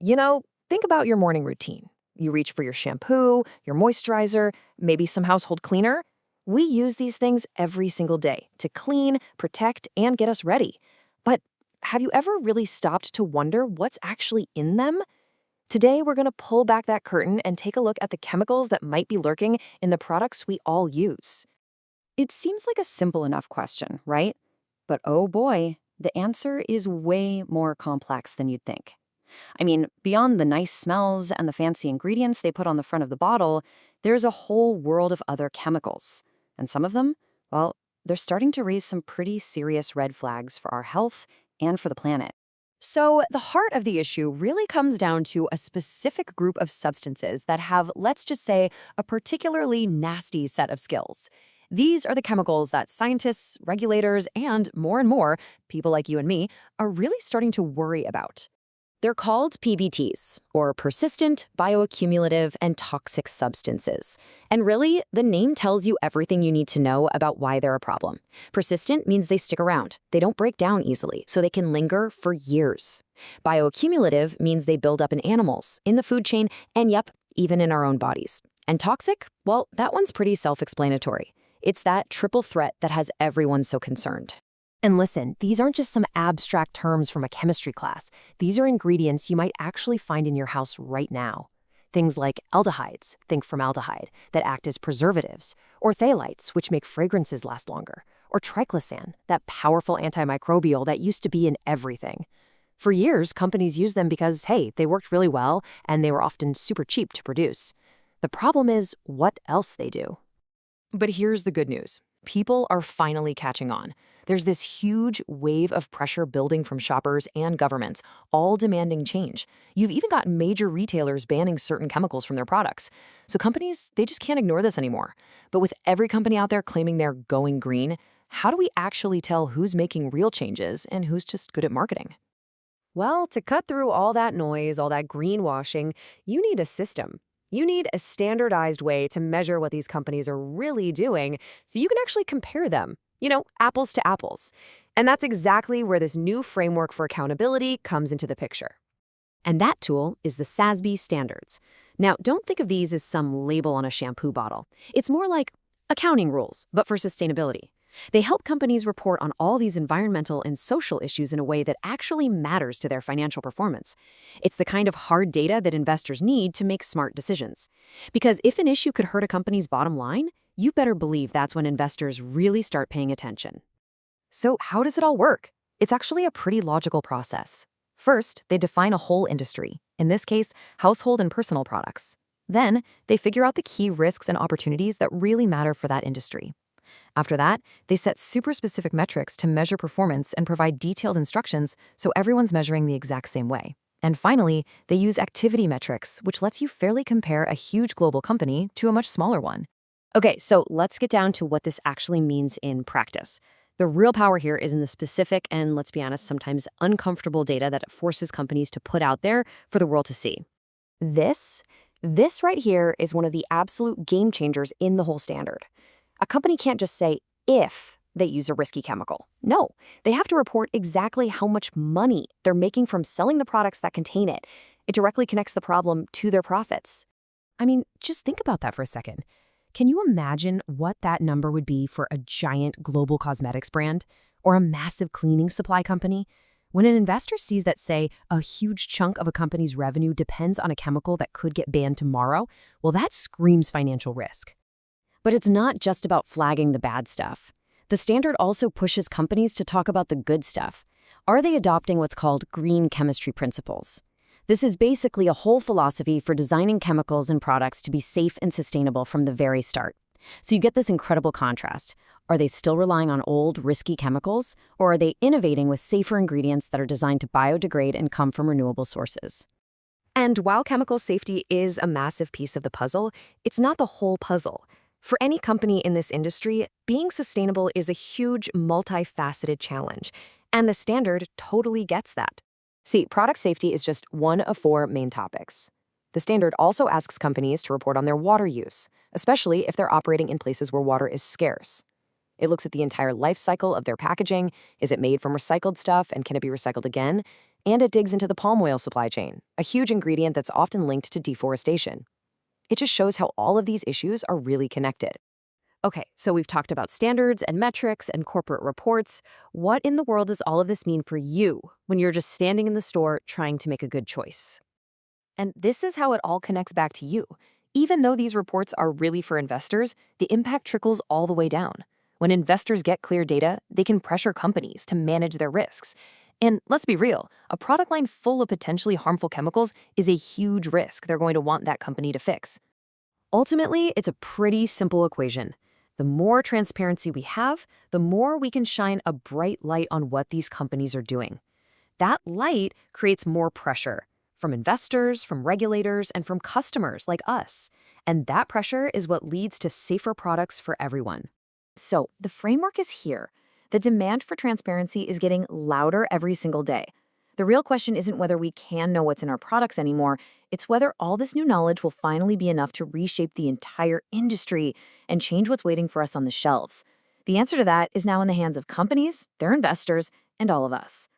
Think about your morning routine. You reach for your shampoo, your moisturizer, maybe some household cleaner. We use these things every single day to clean, protect, and get us ready. But have you ever really stopped to wonder what's actually in them? Today, we're going to pull back that curtain and take a look at the chemicals that might be lurking in the products we all use. It seems like a simple enough question, right? But oh boy, the answer is way more complex than you'd think. I mean, beyond the nice smells and the fancy ingredients they put on the front of the bottle, there's a whole world of other chemicals. And some of them, well, they're starting to raise some pretty serious red flags for our health and for the planet. So, the heart of the issue really comes down to a specific group of substances that have, let's just say, a particularly nasty set of skills. These are the chemicals that scientists, regulators, and more, people like you and me, are really starting to worry about. They're called PBTs, or persistent, bioaccumulative, and toxic substances. And really, the name tells you everything you need to know about why they're a problem. Persistent means they stick around. They don't break down easily, so they can linger for years. Bioaccumulative means they build up in animals, in the food chain, and yep, even in our own bodies. And toxic? Well, that one's pretty self-explanatory. It's that triple threat that has everyone so concerned. And listen, these aren't just some abstract terms from a chemistry class. These are ingredients you might actually find in your house right now. Things like aldehydes, think formaldehyde, that act as preservatives, or phthalates, which make fragrances last longer, or triclosan, that powerful antimicrobial that used to be in everything. For years, companies used them because, hey, they worked really well, and they were often super cheap to produce. The problem is what else they do. But here's the good news. People are finally catching on. There's this huge wave of pressure building from shoppers and governments, all demanding change. You've even got major retailers banning certain chemicals from their products. So companies, they just can't ignore this anymore. But with every company out there claiming they're going green, how do we actually tell who's making real changes and who's just good at marketing? Well, to cut through all that noise, all that greenwashing, you need a system. You need a standardized way to measure what these companies are really doing so you can actually compare them, apples to apples. And that's exactly where this new framework for accountability comes into the picture. And that tool is the SASB standards. Now, don't think of these as some label on a shampoo bottle. It's more like accounting rules, but for sustainability. They help companies report on all these environmental and social issues in a way that actually matters to their financial performance. It's the kind of hard data that investors need to make smart decisions. Because if an issue could hurt a company's bottom line, you better believe that's when investors really start paying attention. So how does it all work? It's actually a pretty logical process. First, they define a whole industry, in this case, household and personal products. Then, they figure out the key risks and opportunities that really matter for that industry. After that, they set super specific metrics to measure performance and provide detailed instructions so everyone's measuring the exact same way. And finally, they use activity metrics, which lets you fairly compare a huge global company to a much smaller one. Okay, so let's get down to what this actually means in practice. The real power here is in the specific and, let's be honest, sometimes uncomfortable data that it forces companies to put out there for the world to see. This right here is one of the absolute game changers in the whole standard. A company can't just say if they use a risky chemical. No, they have to report exactly how much money they're making from selling the products that contain it. It directly connects the problem to their profits. I mean, just think about that for a second. Can you imagine what that number would be for a giant global cosmetics brand or a massive cleaning supply company? When an investor sees that, say, a huge chunk of a company's revenue depends on a chemical that could get banned tomorrow, well, that screams financial risk. But it's not just about flagging the bad stuff. The standard also pushes companies to talk about the good stuff. Are they adopting what's called green chemistry principles? This is basically a whole philosophy for designing chemicals and products to be safe and sustainable from the very start. So you get this incredible contrast. Are they still relying on old, risky chemicals, or are they innovating with safer ingredients that are designed to biodegrade and come from renewable sources? And while chemical safety is a massive piece of the puzzle, it's not the whole puzzle. For any company in this industry, being sustainable is a huge, multifaceted challenge, and the standard totally gets that. See, product safety is just one of 4 main topics. The standard also asks companies to report on their water use, especially if they're operating in places where water is scarce. It looks at the entire life cycle of their packaging. Is it made from recycled stuff, and can it be recycled again? And it digs into the palm oil supply chain, a huge ingredient that's often linked to deforestation. It just shows how all of these issues are really connected. Okay, so we've talked about standards and metrics and corporate reports. What in the world does all of this mean for you when you're just standing in the store trying to make a good choice? And this is how it all connects back to you. Even though these reports are really for investors, the impact trickles all the way down. When investors get clear data, they can pressure companies to manage their risks. And let's be real, a product line full of potentially harmful chemicals is a huge risk they're going to want that company to fix. Ultimately, it's a pretty simple equation. The more transparency we have, the more we can shine a bright light on what these companies are doing. That light creates more pressure from investors, from regulators, and from customers like us. And that pressure is what leads to safer products for everyone. So, the framework is here. The demand for transparency is getting louder every single day. The real question isn't whether we can know what's in our products anymore, it's whether all this new knowledge will finally be enough to reshape the entire industry and change what's waiting for us on the shelves. The answer to that is now in the hands of companies, their investors, and all of us.